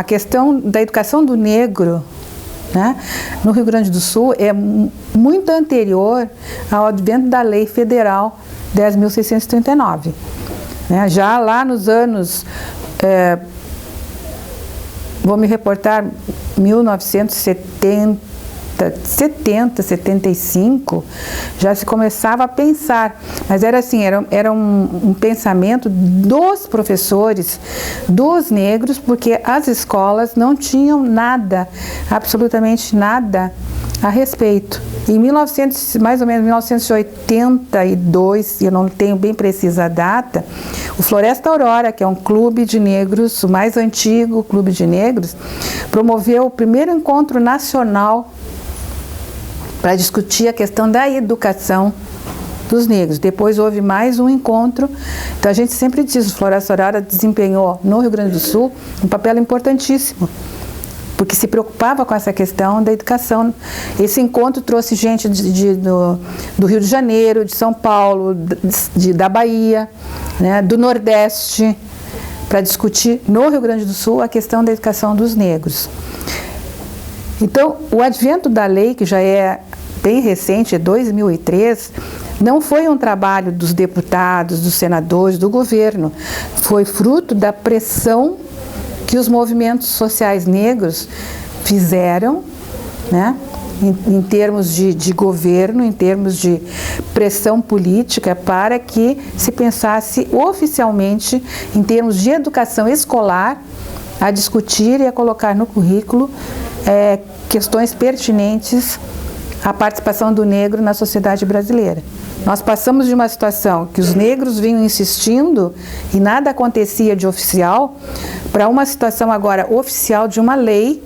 questão da educação do negro, né, no Rio Grande do Sul é muito anterior ao advento da Lei Federal 10.639. Né? Já lá nos anos, vou me reportar, 1970, 75, já se começava a pensar, mas era assim, era um pensamento dos professores, dos negros, porque as escolas não tinham nada, absolutamente nada a respeito. Em mais ou menos 1982, eu não tenho bem precisa a data, o Floresta Aurora, que é um clube de negros, o mais antigo clube de negros, promoveu o primeiro encontro nacional para discutir a questão da educação dos negros. Depois houve mais um encontro. Então a gente sempre diz, o Floresta Aurora desempenhou no Rio Grande do Sul um papel importantíssimo, porque se preocupava com essa questão da educação. Esse encontro trouxe gente do Rio de Janeiro, de São Paulo, da Bahia, né, do Nordeste, para discutir no Rio Grande do Sul a questão da educação dos negros. Então, o advento da lei, que já é bem recente, é 2003, não foi um trabalho dos deputados, dos senadores, do governo. Foi fruto da pressão que os movimentos sociais negros fizeram, né, em termos de governo, em termos de pressão política, para que se pensasse oficialmente, em termos de educação escolar, a discutir e a colocar no currículo questões pertinentes à participação do negro na sociedade brasileira. Nós passamos de uma situação que os negros vinham insistindo e nada acontecia de oficial, para uma situação agora oficial de uma lei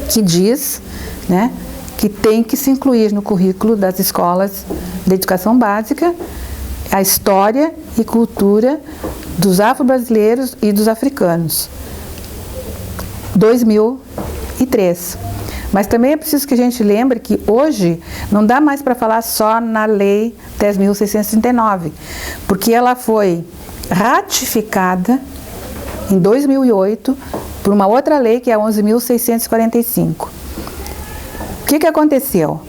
que diz, né, que tem que se incluir no currículo das escolas de educação básica a história e cultura dos afro-brasileiros e dos africanos. 2003. Mas também é preciso que a gente lembre que hoje não dá mais para falar só na Lei 10.639, porque ela foi ratificada em 2008 por uma outra lei, que é a 11.645. O que aconteceu?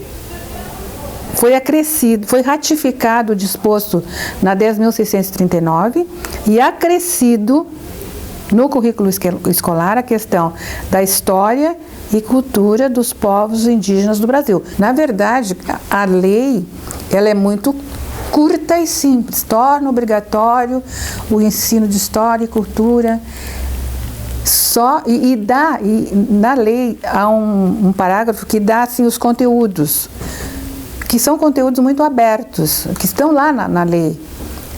Foi acrescido, foi ratificado o disposto na 10.639 e acrescido no currículo escolar a questão da história e cultura dos povos indígenas do Brasil. Na verdade, a lei, ela é muito curta e simples, torna obrigatório o ensino de história e cultura, e na lei há um parágrafo que dá assim, os conteúdos, que são conteúdos muito abertos, que estão lá na lei,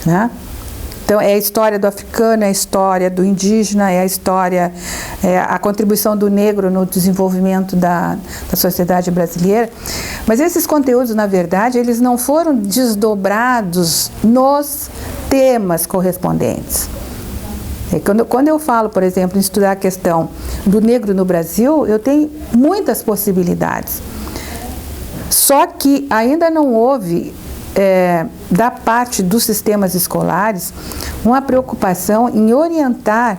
né? Então, é a história do africano, é a história do indígena, é a história, a contribuição do negro no desenvolvimento da sociedade brasileira. Mas esses conteúdos, na verdade, eles não foram desdobrados nos temas correspondentes. Quando eu falo, por exemplo, em estudar a questão do negro no Brasil, eu tenho muitas possibilidades. Só que ainda não houve, da parte dos sistemas escolares, uma preocupação em orientar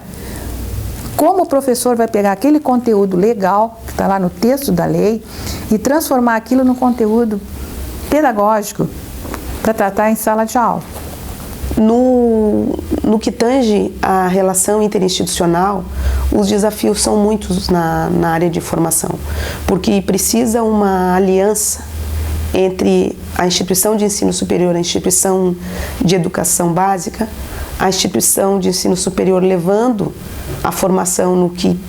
como o professor vai pegar aquele conteúdo legal, que está lá no texto da lei, e transformar aquilo num conteúdo pedagógico para tratar em sala de aula. No que tange à relação interinstitucional, os desafios são muitos na área de formação, porque precisa uma aliança entre a instituição de ensino superior, a instituição de educação básica, a instituição de ensino superior levando a formação no que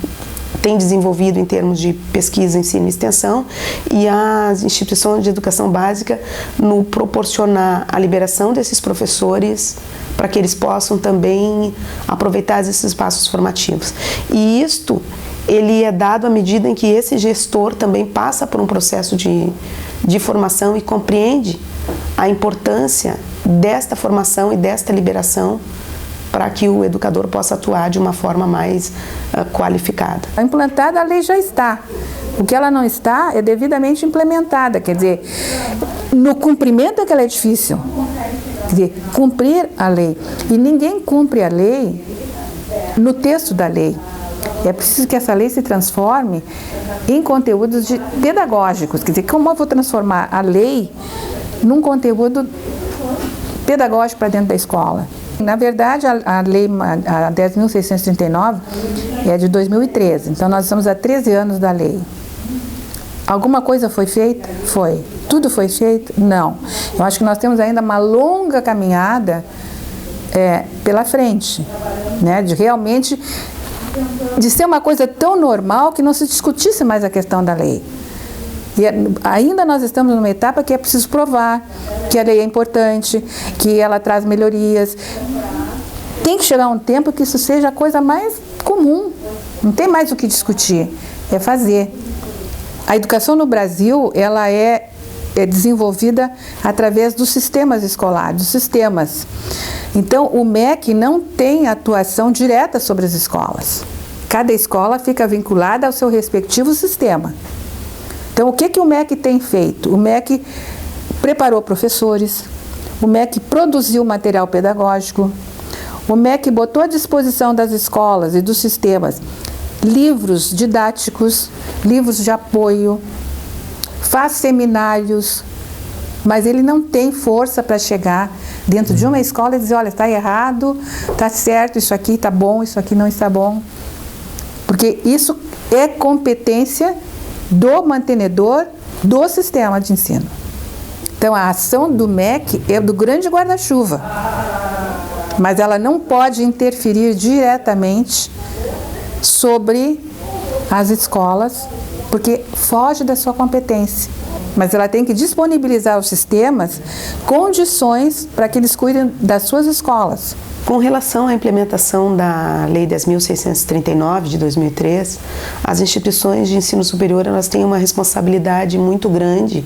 tem desenvolvido em termos de pesquisa, ensino e extensão, e as instituições de educação básica no proporcionar a liberação desses professores para que eles possam também aproveitar esses espaços formativos. E isto, ele é dado à medida em que esse gestor também passa por um processo de formação e compreende a importância desta formação e desta liberação para que o educador possa atuar de uma forma mais qualificada. Implantada a lei já está. O que ela não está é devidamente implementada, quer dizer, no cumprimento é que ela é difícil. Quer dizer, cumprir a lei. E ninguém cumpre a lei no texto da lei. É preciso que essa lei se transforme em conteúdos pedagógicos. Quer dizer, como eu vou transformar a lei num conteúdo pedagógico para dentro da escola? Na verdade, a lei a 10.639 é de 2013, então nós estamos há 13 anos da lei. Alguma coisa foi feita? Foi. Tudo foi feito? Não. Eu acho que nós temos ainda uma longa caminhada pela frente, né? De realmente de ser uma coisa tão normal que não se discutisse mais a questão da lei. E ainda nós estamos numa etapa que é preciso provar que a lei é importante, que ela traz melhorias. Tem que chegar um tempo que isso seja a coisa mais comum. Não tem mais o que discutir, é fazer. A educação no Brasil, ela é desenvolvida através dos sistemas escolares, dos sistemas. Então, o MEC não tem atuação direta sobre as escolas. Cada escola fica vinculada ao seu respectivo sistema. Então, o que o MEC tem feito? O MEC preparou professores, o MEC produziu material pedagógico, o MEC botou à disposição das escolas e dos sistemas livros didáticos, livros de apoio, faz seminários, mas ele não tem força para chegar dentro de uma escola e dizer, olha, está errado, está certo, isso aqui está bom, isso aqui não está bom. Porque isso é competência do mantenedor do sistema de ensino. Então, a ação do MEC é do grande guarda-chuva, mas ela não pode interferir diretamente sobre as escolas, porque foge da sua competência. Mas ela tem que disponibilizar aos sistemas condições para que eles cuidem das suas escolas. Com relação à implementação da Lei 10.639 de 2003, as instituições de ensino superior elas têm uma responsabilidade muito grande,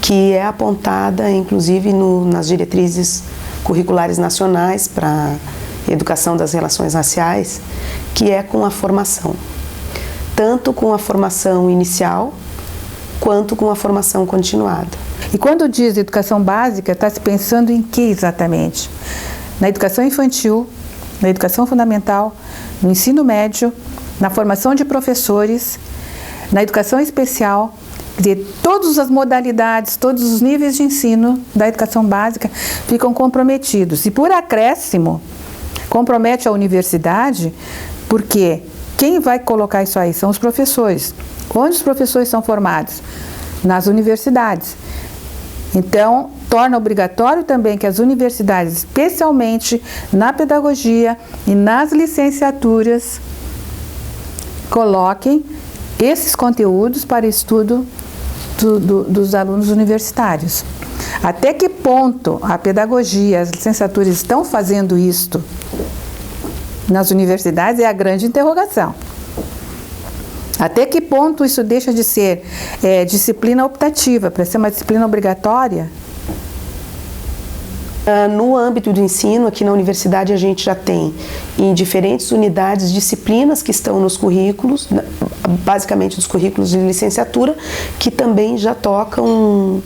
que é apontada inclusive nas diretrizes curriculares nacionais para a educação das relações raciais, que é com a formação. Tanto com a formação inicial, quanto com a formação continuada. E quando diz educação básica, está se pensando em que exatamente? Na educação infantil, na educação fundamental, no ensino médio, na formação de professores, na educação especial, de todas as modalidades, todos os níveis de ensino da educação básica ficam comprometidos. E por acréscimo, compromete a universidade, porque quem vai colocar isso aí são os professores. Onde os professores são formados? Nas universidades. Então, torna obrigatório também que as universidades, especialmente na pedagogia e nas licenciaturas, coloquem esses conteúdos para estudo dos alunos universitários. Até que ponto a pedagogia, as licenciaturas estão fazendo isto nas universidades é a grande interrogação. Até que ponto isso deixa de ser disciplina optativa, para ser uma disciplina obrigatória? No âmbito do ensino, aqui na universidade, a gente já tem em diferentes unidades disciplinas que estão nos currículos, basicamente dos currículos de licenciatura, que também já tocam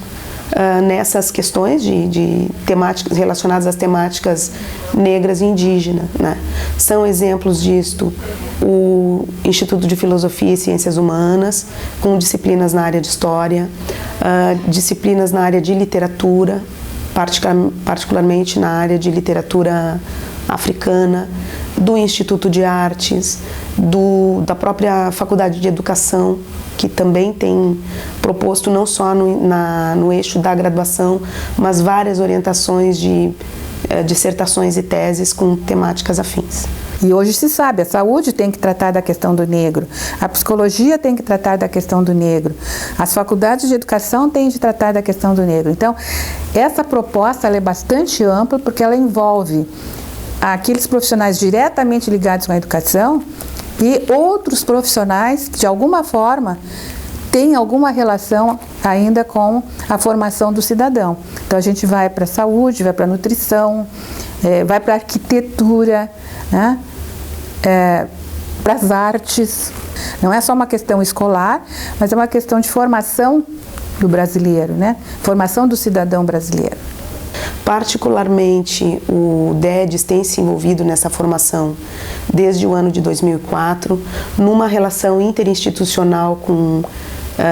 nessas questões de temáticas relacionadas às temáticas negras e indígenas, né? São exemplos disto o Instituto de Filosofia e Ciências Humanas, com disciplinas na área de História, disciplinas na área de Literatura, particularmente na área de literatura africana, do Instituto de Artes, da própria Faculdade de Educação, que também tem proposto não só no eixo da graduação, mas várias orientações de dissertações e teses com temáticas afins. E hoje se sabe, a saúde tem que tratar da questão do negro, a psicologia tem que tratar da questão do negro, as faculdades de educação têm de tratar da questão do negro. Então, essa proposta ela é bastante ampla porque ela envolve aqueles profissionais diretamente ligados com a educação e outros profissionais que, de alguma forma, têm alguma relação ainda com a formação do cidadão. Então, a gente vai para a saúde, vai para a nutrição, vai para a arquitetura, né? Para as artes. Não é só uma questão escolar, mas é uma questão de formação do brasileiro, né? Formação do cidadão brasileiro. Particularmente, o DEDES tem se envolvido nessa formação desde o ano de 2004, numa relação interinstitucional com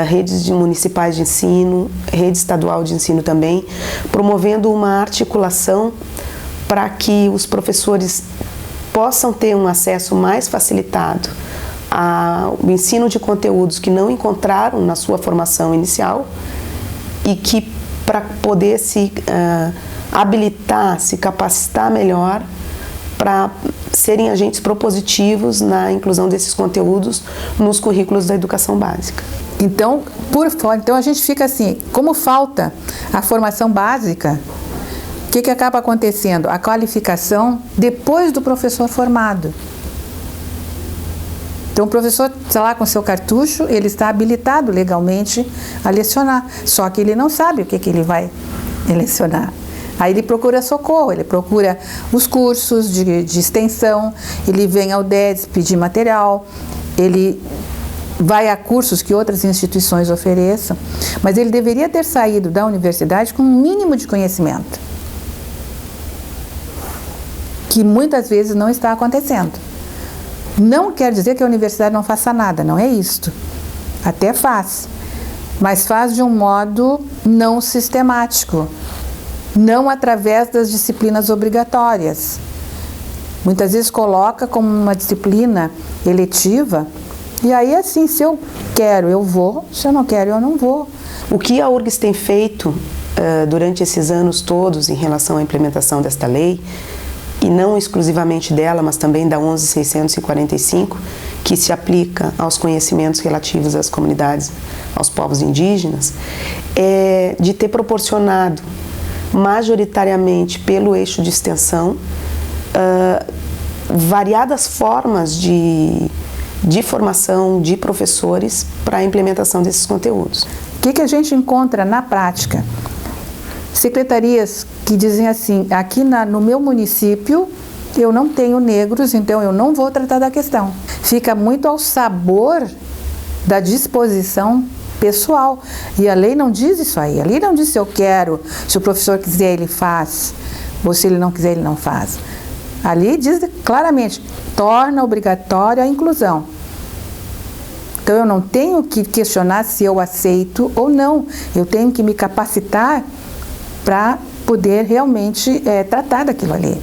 redes municipais de ensino, rede estadual de ensino também, promovendo uma articulação para que os professores possam ter um acesso mais facilitado ao ensino de conteúdos que não encontraram na sua formação inicial e que, para poder se habilitar, se capacitar melhor para serem agentes propositivos na inclusão desses conteúdos nos currículos da educação básica. Então, por fora, a gente fica assim, como falta a formação básica, o que acaba acontecendo? A qualificação depois do professor formado. Então, o professor está lá com seu cartucho, ele está habilitado legalmente a lecionar, só que ele não sabe o que ele vai lecionar. Aí ele procura socorro, ele procura os cursos de extensão, ele vem ao DEDES pedir material, ele vai a cursos que outras instituições ofereçam, mas ele deveria ter saído da universidade com um mínimo de conhecimento, que muitas vezes não está acontecendo. Não quer dizer que a universidade não faça nada, não é isto. Até faz, mas faz de um modo não sistemático, não através das disciplinas obrigatórias. Muitas vezes coloca como uma disciplina eletiva, e aí assim, se eu quero, eu vou, se eu não quero, eu não vou. O que a URGS tem feito durante esses anos todos em relação à implementação desta lei, e não exclusivamente dela, mas também da 11.645, que se aplica aos conhecimentos relativos às comunidades, aos povos indígenas, é de ter proporcionado majoritariamente pelo eixo de extensão variadas formas de formação de professores para a implementação desses conteúdos. O que a gente encontra na prática? Secretarias que dizem assim, aqui no meu município eu não tenho negros, então eu não vou tratar da questão. Fica muito ao sabor da disposição pessoal. E a lei não diz isso aí. A lei não diz se eu quero, se o professor quiser ele faz, ou se ele não quiser ele não faz. A lei diz claramente, torna obrigatória a inclusão. Então eu não tenho que questionar se eu aceito ou não. Eu tenho que me capacitar para poder realmente tratar daquilo ali.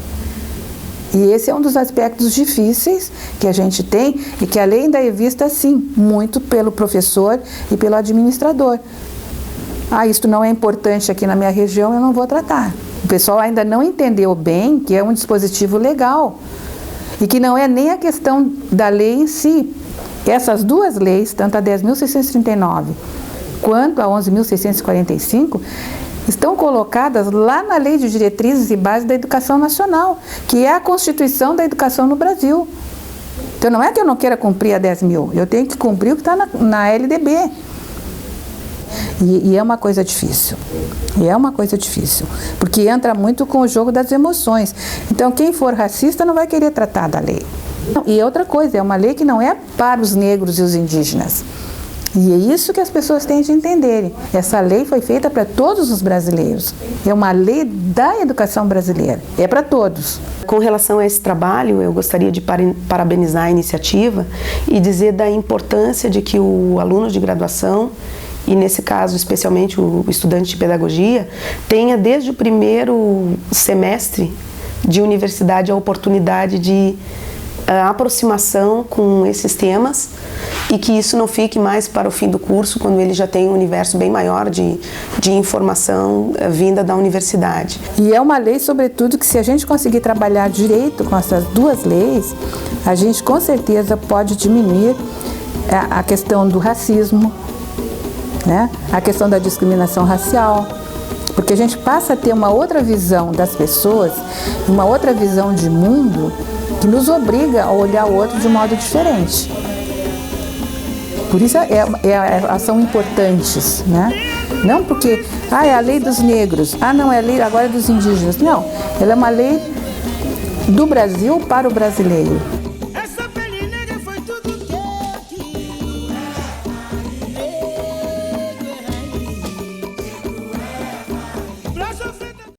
E esse é um dos aspectos difíceis que a gente tem e que a lei ainda é vista, sim, muito pelo professor e pelo administrador. Isto não é importante aqui na minha região, eu não vou tratar. O pessoal ainda não entendeu bem que é um dispositivo legal e que não é nem a questão da lei em si. Essas duas leis, tanto a 10.639 quanto a 11.645, estão colocadas lá na Lei de Diretrizes e Bases da Educação Nacional, que é a Constituição da Educação no Brasil. Então não é que eu não queira cumprir a 10.000, eu tenho que cumprir o que está na LDB. E é uma coisa difícil. Porque entra muito com o jogo das emoções. Então quem for racista não vai querer tratar da lei. E outra coisa, é uma lei que não é para os negros e os indígenas. E é isso que as pessoas têm de entenderem. Essa lei foi feita para todos os brasileiros. É uma lei da educação brasileira. É para todos. Com relação a esse trabalho, eu gostaria de parabenizar a iniciativa e dizer da importância de que o aluno de graduação, e nesse caso especialmente o estudante de pedagogia, tenha desde o primeiro semestre de universidade a oportunidade de aproximação com esses temas e que isso não fique mais para o fim do curso, quando ele já tem um universo bem maior de informação vinda da universidade. E é uma lei, sobretudo, que se a gente conseguir trabalhar direito com essas duas leis, a gente com certeza pode diminuir a questão do racismo, né? A questão da discriminação racial, porque a gente passa a ter uma outra visão das pessoas, uma outra visão de mundo, que nos obriga a olhar o outro de um modo diferente. Por isso são importantes, né? Não porque, é a lei dos negros, não, é a lei agora dos indígenas. Não, ela é uma lei do Brasil para o brasileiro.